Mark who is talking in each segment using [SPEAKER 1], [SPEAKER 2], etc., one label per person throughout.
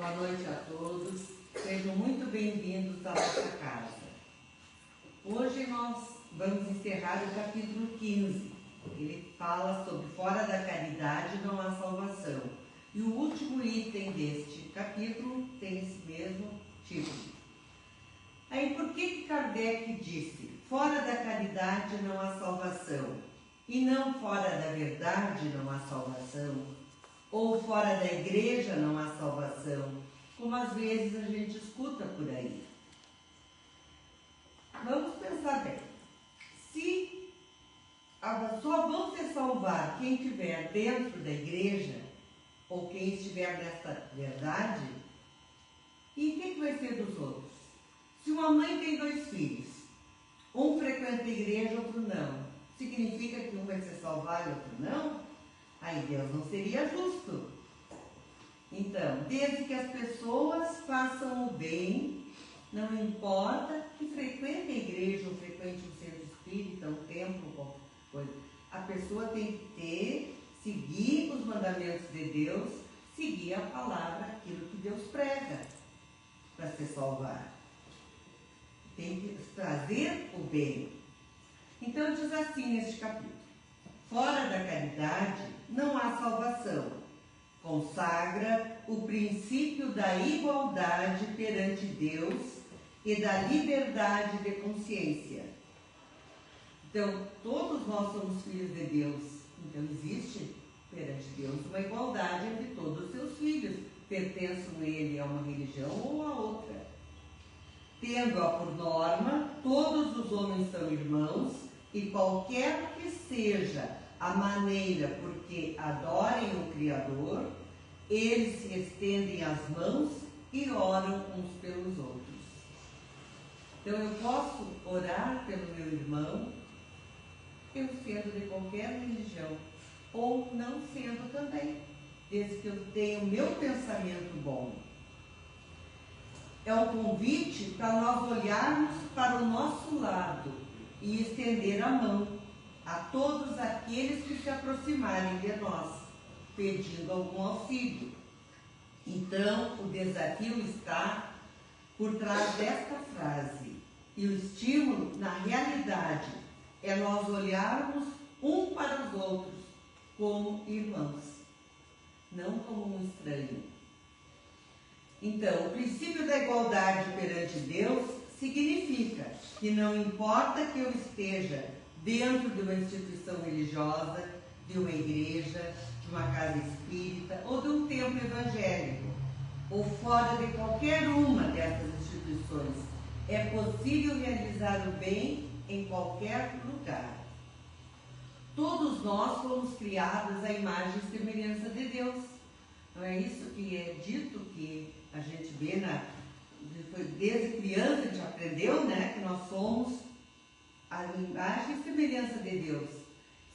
[SPEAKER 1] Boa noite a todos, sejam muito bem-vindos à nossa casa. Hoje nós vamos encerrar o capítulo 15. Ele fala sobre fora da caridade não há salvação. E o último item deste capítulo tem esse mesmo título. Aí por que Kardec disse fora da caridade não há salvação e não fora da verdade não há salvação? Ou fora da igreja não há salvação, como às vezes a gente escuta por aí. Vamos pensar bem. Se só vão se salvar quem estiver dentro da igreja, ou quem estiver nessa verdade, e o que vai ser dos outros? Se uma mãe tem 2 filhos, um frequenta a igreja, outro não, significa que um vai se salvar e outro não? Aí Deus não seria justo. Então, desde que as pessoas façam o bem, não importa que frequente a igreja ou frequente um centro espírita, um templo, qualquer coisa, a pessoa tem que seguir os mandamentos de Deus, seguir a palavra, aquilo que Deus prega, para se salvar. Tem que fazer o bem. Então diz assim neste capítulo: fora da caridade não há salvação. Consagra o princípio da igualdade perante Deus e da liberdade de consciência. Então, todos nós somos filhos de Deus. Então, existe perante Deus uma igualdade entre todos os seus filhos, pertençam ele a uma religião ou a outra. Tendo-a por norma, todos os homens são irmãos e qualquer que seja a maneira porque adorem o Criador, eles se estendem as mãos e oram uns pelos outros. Então eu posso orar pelo meu irmão, eu sendo de qualquer religião, ou não sendo também, desde que eu tenha o meu pensamento bom. É um convite para nós olharmos para o nosso lado e estender a mão a todos aqueles que se aproximarem de nós, pedindo algum auxílio. Então, o desafio está por trás desta frase. E o estímulo, na realidade, é nós olharmos um para os outros como irmãos, não como um estranho. Então, o princípio da igualdade perante Deus significa que não importa que eu esteja dentro de uma instituição religiosa, de uma igreja, de uma casa espírita ou de um templo evangélico, ou fora de qualquer uma dessas instituições, é possível realizar o bem em qualquer lugar. Todos nós fomos criados à imagem e semelhança de Deus. Não é isso que é dito, que a gente vê desde criança, a gente aprendeu, né, que nós somos a imagem e semelhança de Deus.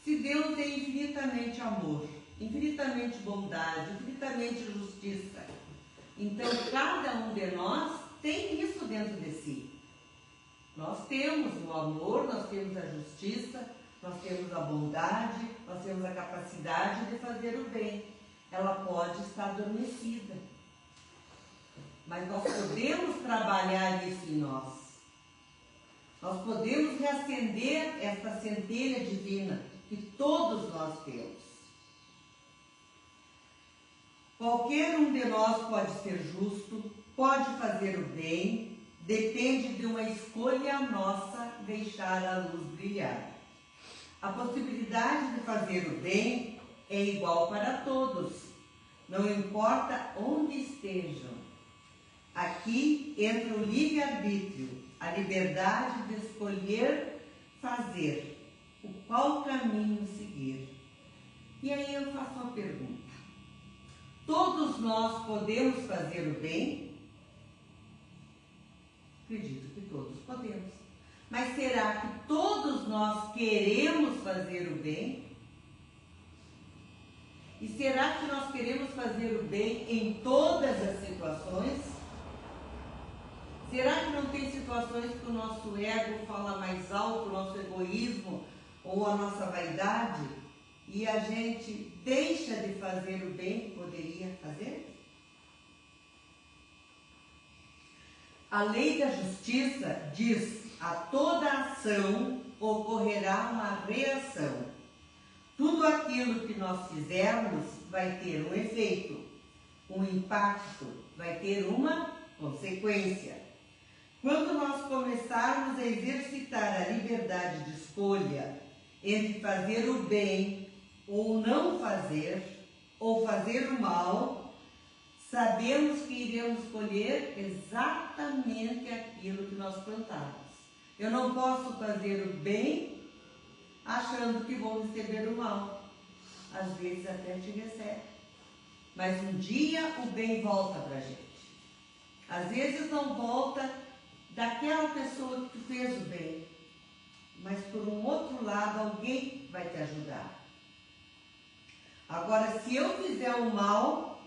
[SPEAKER 1] Se Deus é infinitamente amor, infinitamente bondade, infinitamente justiça, então cada um de nós tem isso dentro de si. Nós temos o amor, nós temos a justiça, nós temos a bondade, nós temos a capacidade de fazer o bem. Ela pode estar adormecida, mas nós podemos trabalhar isso em nós. Nós podemos reacender esta centelha divina que todos nós temos. Qualquer um de nós pode ser justo, pode fazer o bem, depende de uma escolha nossa deixar a luz brilhar. A possibilidade de fazer o bem é igual para todos, não importa onde estejam. Aqui entra o livre-arbítrio, a liberdade de escolher fazer, o qual caminho seguir. E aí eu faço uma pergunta: todos nós podemos fazer o bem? Acredito que todos podemos. Mas será que todos nós queremos fazer o bem? E será que nós queremos fazer o bem em todas as situações? Será que não tem situações que o nosso ego fala mais alto, o nosso egoísmo ou a nossa vaidade, e a gente deixa de fazer o bem que poderia fazer? A lei da justiça diz: a toda ação ocorrerá uma reação. Tudo aquilo que nós fizermos vai ter um efeito, um impacto, vai ter uma consequência. Quando nós começarmos a exercitar a liberdade de escolha entre fazer o bem ou não fazer, ou fazer o mal, sabemos que iremos colher exatamente aquilo que nós plantamos. Eu não posso fazer o bem achando que vou receber o mal. Às vezes até te recebe. Mas um dia o bem volta para a gente. Às vezes não volta daquela pessoa que tu fez o bem, mas por um outro lado alguém vai te ajudar. Agora, se eu fizer o mal,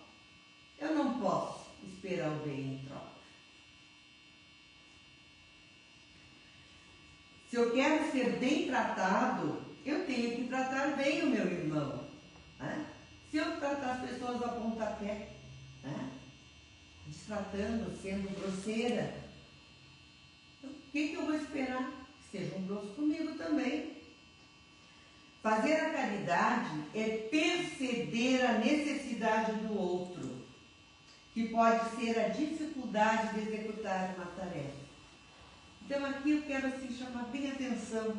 [SPEAKER 1] eu não posso esperar o bem em troca. Se eu quero ser bem tratado, eu tenho que tratar bem o meu irmão. Né? Se eu tratar as pessoas a pontapé, né? Destratando, sendo grosseira, o que eu vou esperar? Que sejam grossos comigo também. Fazer a caridade é perceber a necessidade do outro, que pode ser a dificuldade de executar uma tarefa. Então aqui eu quero assim, chamar bem atenção.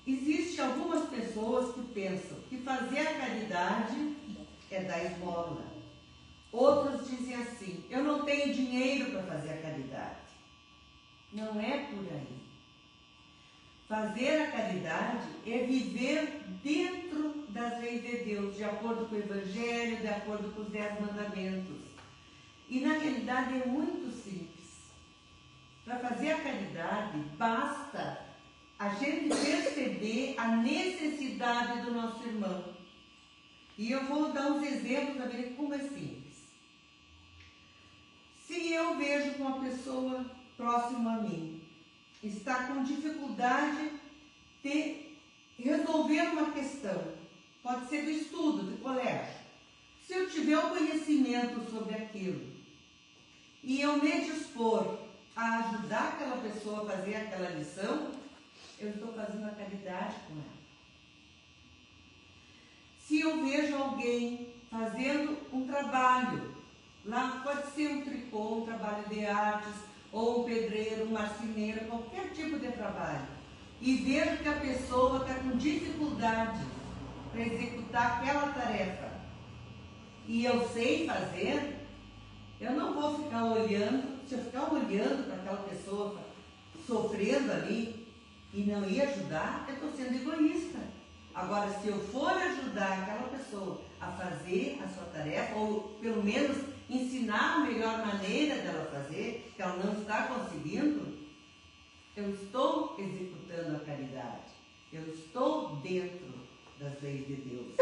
[SPEAKER 1] Existem algumas pessoas que pensam que fazer a caridade é dar esmola. Outros dizem assim: eu não tenho dinheiro para fazer a caridade. Não é por aí. Fazer a caridade é viver dentro das leis de Deus, de acordo com o Evangelho, de acordo com os 10 mandamentos. E na realidade é muito simples. Para fazer a caridade, basta a gente perceber a necessidade do nosso irmão. E eu vou dar uns exemplos para ver como é simples. Se eu vejo que uma pessoa próxima a mim está com dificuldade de resolver uma questão, pode ser do estudo, do colégio. Se eu tiver o conhecimento sobre aquilo e eu me dispor a ajudar aquela pessoa a fazer aquela lição, eu estou fazendo a caridade com ela. Se eu vejo alguém fazendo um trabalho, lá pode ser um tricô, um trabalho de artes, ou um pedreiro, um marceneiro, qualquer tipo de trabalho, e vejo que a pessoa está com dificuldade para executar aquela tarefa, e eu sei fazer, eu não vou ficar olhando. Se eu ficar olhando para aquela pessoa sofrendo ali e não ir ajudar, eu estou sendo egoísta. Agora, se eu for ajudar aquela pessoa a fazer a sua tarefa, ou pelo menos ensinar a melhor maneira dela fazer, que ela não está conseguindo, eu estou executando a caridade. Eu estou dentro das leis de Deus.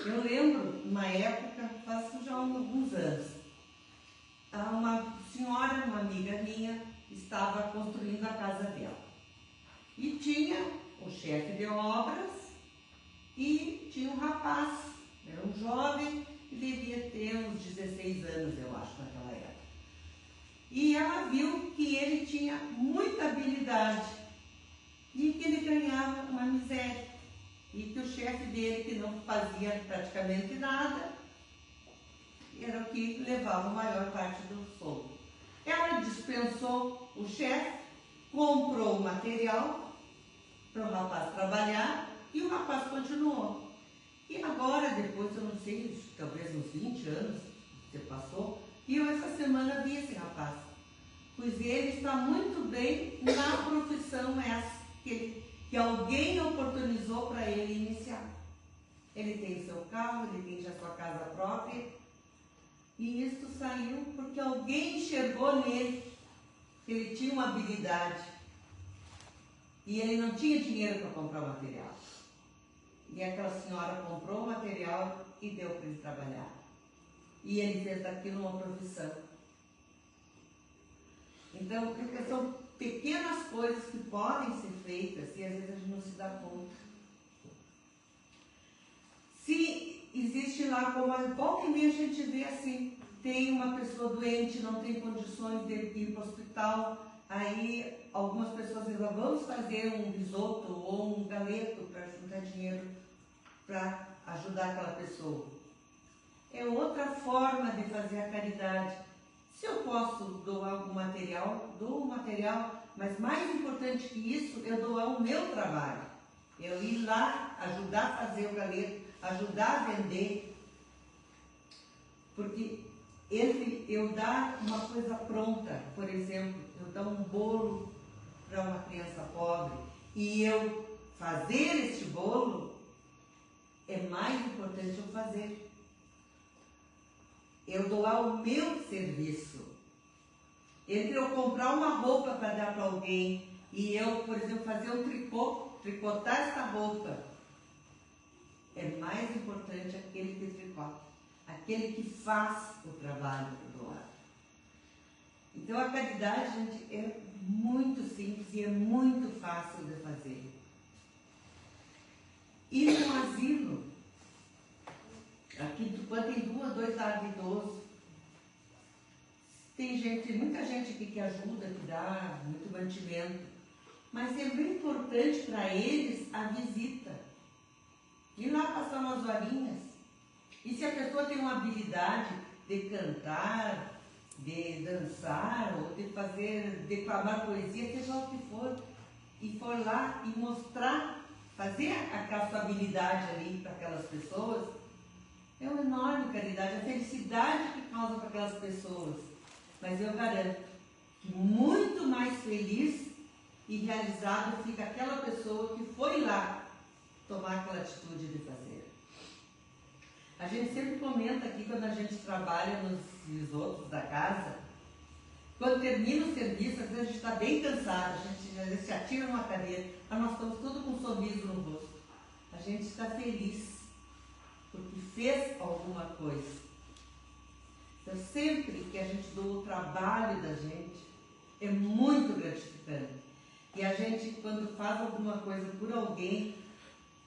[SPEAKER 1] Eu lembro, numa época, faz já alguns anos, uma senhora, uma amiga minha, estava construindo a casa dela. E tinha o chefe de obras e tinha um rapaz, era um jovem que devia ter uns 16 anos, eu acho, naquela época. E ela viu que ele tinha muita habilidade e que ele ganhava uma miséria. E que o chefe dele, que não fazia praticamente nada, era o que levava a maior parte do soldo. Ela dispensou o chefe, comprou o material para o rapaz trabalhar e o rapaz continuou. E agora, depois, eu não sei, talvez uns 20 anos que você passou, e eu essa semana vi esse rapaz. Pois ele está muito bem na profissão essa que alguém oportunizou para ele iniciar. Ele tem seu carro, ele tem já sua casa própria. E isso saiu porque alguém enxergou nele que ele tinha uma habilidade. E ele não tinha dinheiro para comprar o material. E aquela senhora comprou o material e deu para ele trabalhar. E ele fez daquilo uma profissão. Então, são pequenas coisas que podem ser feitas e às vezes a gente não se dá conta. Se existe lá, como volta e meia a gente vê assim, tem uma pessoa doente, não tem condições de ir para o hospital, aí algumas pessoas dizem, vamos fazer um risoto ou um galeto para juntar dinheiro para ajudar aquela pessoa. É outra forma de fazer a caridade. Se eu posso doar algum material, dou o material, mas mais importante que isso, eu doar o meu trabalho. Eu ir lá, ajudar a fazer o galeto, ajudar a vender. Porque eu dar uma coisa pronta, por exemplo, eu dar um bolo para uma criança pobre e eu fazer este bolo, é mais importante eu fazer. Eu doar o meu serviço. Entre eu comprar uma roupa para dar para alguém e eu, por exemplo, fazer um tricô, tricotar esta roupa, é mais importante aquele que tricota, aquele que faz o trabalho do doar. Então a caridade, gente, é muito simples e é muito fácil de fazer. E no asilo, aqui quando tem dois lados idosos, tem gente, muita gente aqui que ajuda, que dá muito mantimento, mas é bem importante para eles a visita. Ir lá passar umas horinhas. E se a pessoa tem uma habilidade de cantar, de dançar, ou de fazer, declamar poesia, seja o que for, e for lá e mostrar, fazer aquela sua habilidade ali para aquelas pessoas, é uma enorme caridade, a felicidade que causa para aquelas pessoas. Mas eu garanto que muito mais feliz e realizado fica aquela pessoa que foi lá tomar aquela atitude de fazer. A gente sempre comenta aqui quando a gente trabalha nos risotos da casa, quando termina o serviço, às vezes a gente está bem cansado, a gente às vezes se atira numa cadeira, mas nós estamos todos com um sorriso no rosto. A gente está feliz porque fez alguma coisa. Então, sempre que a gente doa o trabalho da gente, é muito gratificante. E a gente, quando faz alguma coisa por alguém,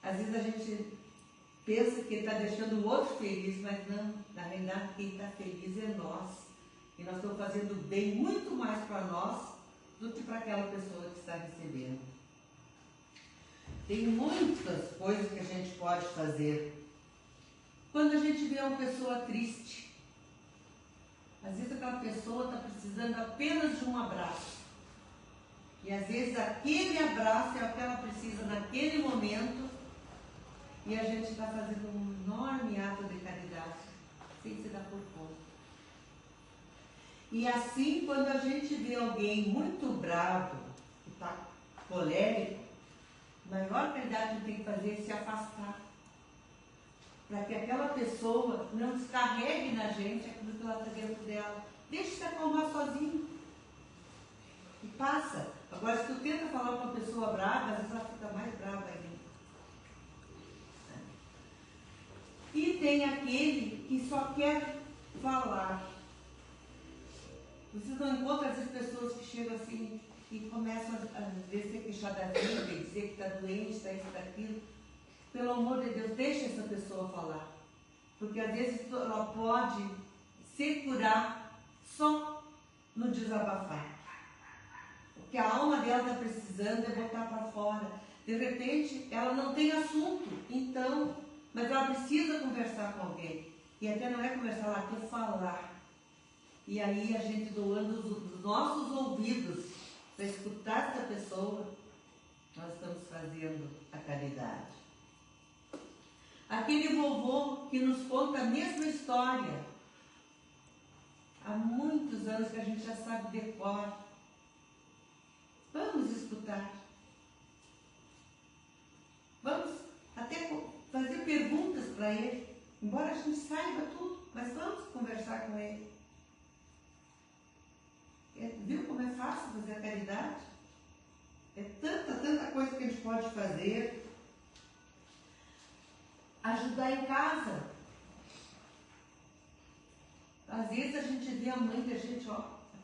[SPEAKER 1] às vezes a gente pensa que está deixando o outro feliz, mas não, na realidade quem está feliz é nós. E nós estamos fazendo bem muito mais para nós do que para aquela pessoa que está recebendo. Tem muitas coisas que a gente pode fazer. Quando a gente vê uma pessoa triste, às vezes aquela pessoa está precisando apenas de um abraço. E às vezes aquele abraço é o que ela precisa naquele momento. E a gente está fazendo um enorme ato de caridade, sem se dar por conta. E assim, quando a gente vê alguém muito bravo, que está colérico, a maior caridade que a gente tem que fazer é se afastar. Para que aquela pessoa não descarregue na gente aquilo que ela está dentro dela. Deixa se acalmar sozinho. E passa. Agora, se tu tenta falar com uma pessoa brava, às vezes ela fica mais brava ainda. E tem aquele que só quer falar. Vocês não encontram essas pessoas que chegam assim e começam a se queixar da vida e dizer que está doente, está isso, está aquilo. Pelo amor de Deus, deixa essa pessoa falar. Porque às vezes ela pode se curar só no desabafar. O que a alma dela está precisando é botar para fora. De repente, ela não tem assunto, então, mas ela precisa conversar com alguém. E até não é conversar, ela quer falar. E aí a gente doando os nossos ouvidos para escutar essa pessoa, nós estamos fazendo a caridade. Aquele vovô que nos conta a mesma história. Há muitos anos que a gente já sabe de cor. Vamos escutar. Vamos até fazer perguntas para ele. Embora a gente saiba tudo, mas vamos conversar com ele. Viu como é fácil fazer a caridade? É tanta coisa que a gente pode fazer. Ajudar em casa. Às vezes a gente vê a mãe da gente,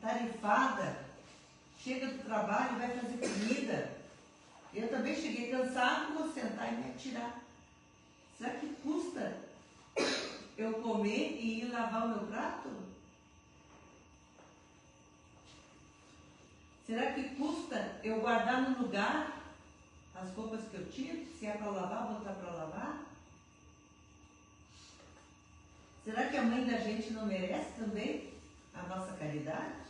[SPEAKER 1] tarefada, chega do trabalho e vai fazer comida. Eu também cheguei cansado, vou sentar e me atirar. Será que custa eu comer e ir lavar o meu prato? Será que custa eu guardar no lugar as roupas que eu tiro? Se é para lavar, botar para lavar? Será que a mãe da gente não merece também a nossa caridade?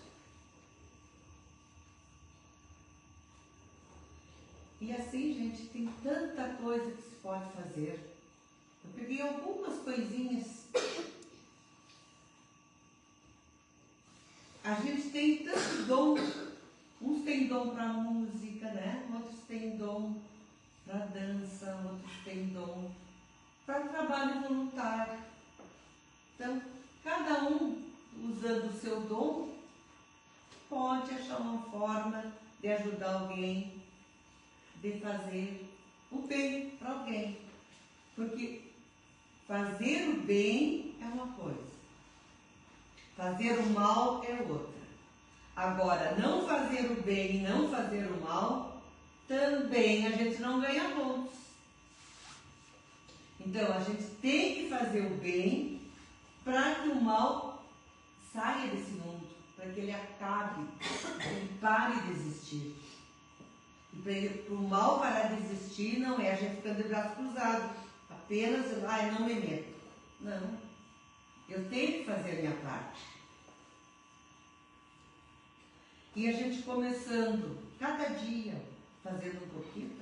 [SPEAKER 1] E assim, gente, tem tanta coisa que se pode fazer. Eu peguei algumas coisinhas. A gente tem tanto dom. Uns têm dom para música, né? Outros têm dom para dança, outros têm dom para trabalho voluntário. Então, cada um, usando o seu dom, pode achar uma forma de ajudar alguém, de fazer o bem para alguém. Porque fazer o bem é uma coisa, fazer o mal é outra. Agora, não fazer o bem e não fazer o mal, também a gente não ganha pontos. Então, a gente tem que fazer o bem para que o mal saia desse mundo, para que ele acabe, para que ele pare de existir. E para o mal parar de existir não é a gente ficando de braço cruzado, apenas, não me meto. Não, eu tenho que fazer a minha parte. E a gente começando, cada dia, fazendo um pouquinho,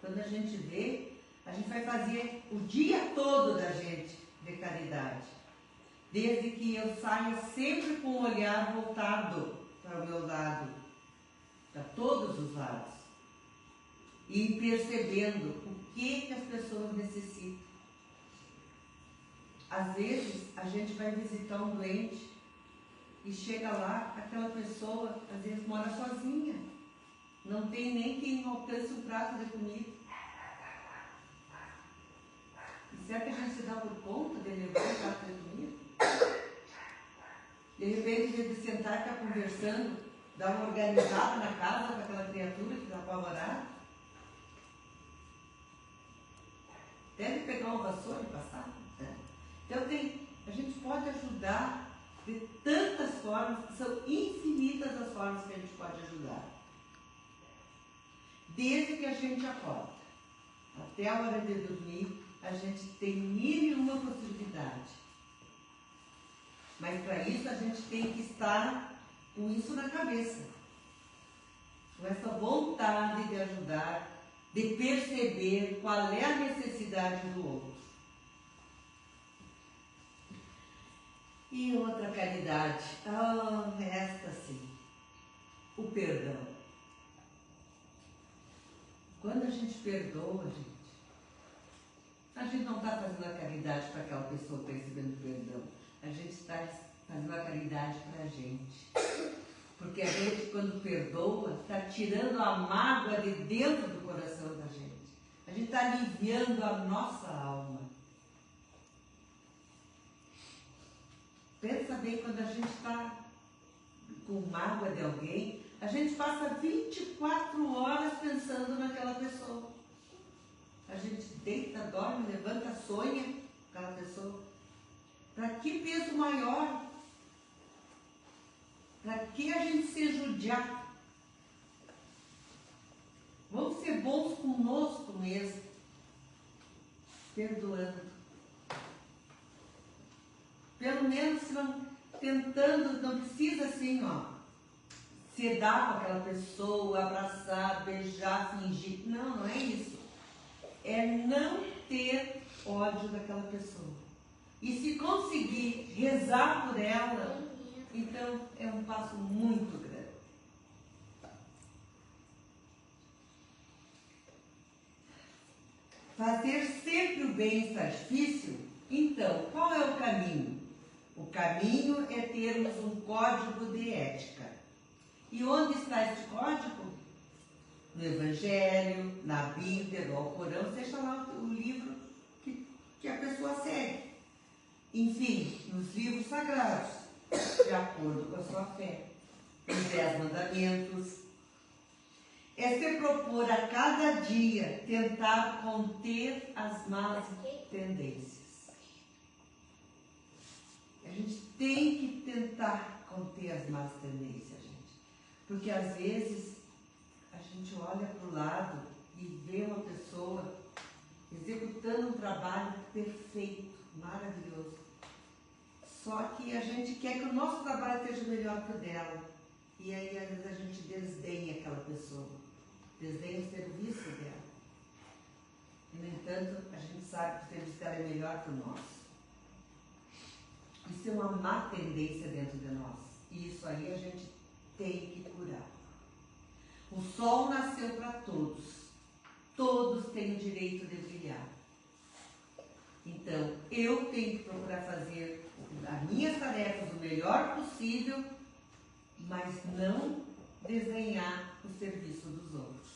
[SPEAKER 1] quando a gente vê, a gente vai fazer o dia todo da gente de caridade. Desde que eu saia sempre com o olhar voltado para o meu lado, para todos os lados. E percebendo o que as pessoas necessitam. Às vezes, a gente vai visitar um doente e chega lá, aquela pessoa, às vezes, mora sozinha. Não tem nem quem alcance um prato de comida. E será que a gente se dá por conta de levar um prato de comida? De repente, em vez de sentar e ficar conversando, dar uma organizada na casa para aquela criatura que está apavorada. Deve pegar uma vassoura e passar. Né? Então, a gente pode ajudar de tantas formas, são infinitas as formas que a gente pode ajudar. Desde que a gente acorda até a hora de dormir, a gente tem mil e uma possibilidade. Mas para isso a gente tem que estar com isso na cabeça. Com essa vontade de ajudar, de perceber qual é a necessidade do outro. E outra caridade, esta sim, o perdão. Quando a gente perdoa, a gente não está fazendo a caridade para aquela pessoa recebendo perdão. A gente está fazendo a caridade para a gente. Porque a gente, quando perdoa, está tirando a mágoa de dentro do coração da gente. A gente está aliviando a nossa alma. Pensa bem, quando a gente está com mágoa de alguém, a gente passa 24 horas pensando naquela pessoa. A gente deita, dorme, levanta, sonha com aquela pessoa. Para que peso maior? Para que a gente se judiar? Vamos ser bons conosco mesmo, perdoando. Pelo menos se não, tentando, não precisa assim, se dar com aquela pessoa, abraçar, beijar, fingir. Não, não é isso. É não ter ódio daquela pessoa. E se conseguir rezar por ela, então é um passo muito grande. Fazer sempre o bem está difícil? Então, qual é o caminho? O caminho é termos um código de ética. E onde está este código? No Evangelho, na Bíblia, no Alcorão, seja lá o livro que a pessoa segue. Enfim, nos livros sagrados, de acordo com a sua fé. Os 10 mandamentos. É se propor a cada dia tentar conter as más tendências. A gente tem que tentar conter as más tendências, gente. Porque às vezes a gente olha para o lado e vê uma pessoa executando um trabalho perfeito, maravilhoso. Só que a gente quer que o nosso trabalho seja melhor que o dela. E aí às vezes a gente desdenha aquela pessoa, desdenha o serviço dela. E, no entanto, a gente sabe que o serviço dela é melhor que o nosso. Isso é uma má tendência dentro de nós. E isso aí a gente tem que curar. O sol nasceu para todos. Todos têm o direito de brilhar. Então, eu tenho que procurar fazer as minhas tarefas o melhor possível, mas não desdenhar o serviço dos outros.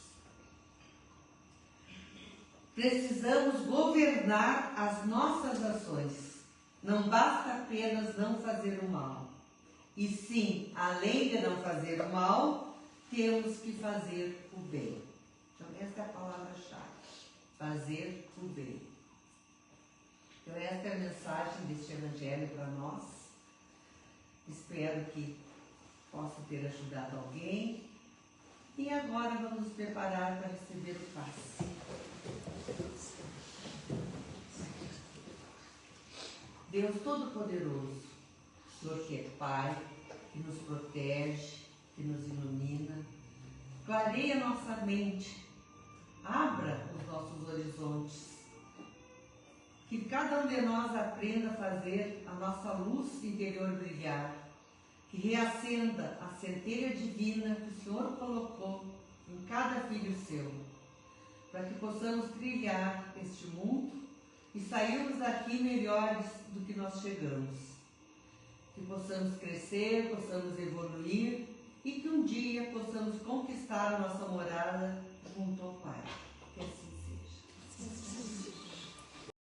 [SPEAKER 1] Precisamos governar as nossas ações. Não basta apenas não fazer o mal. E sim, além de não fazer o mal, temos que fazer o bem. Então, essa é a palavra-chave. Fazer o bem. Então, esta é a mensagem deste Evangelho para nós. Espero que possa ter ajudado alguém. E agora vamos nos preparar para receber o passe. Deus Todo-Poderoso, Senhor que é Pai, que nos protege, que nos ilumina, clareia nossa mente, abra os nossos horizontes, que cada um de nós aprenda a fazer a nossa luz interior brilhar, que reacenda a centelha divina que o Senhor colocou em cada filho seu, para que possamos trilhar este mundo e sairmos daqui melhores do que nós chegamos. Que possamos crescer, possamos evoluir e que um dia possamos conquistar a nossa morada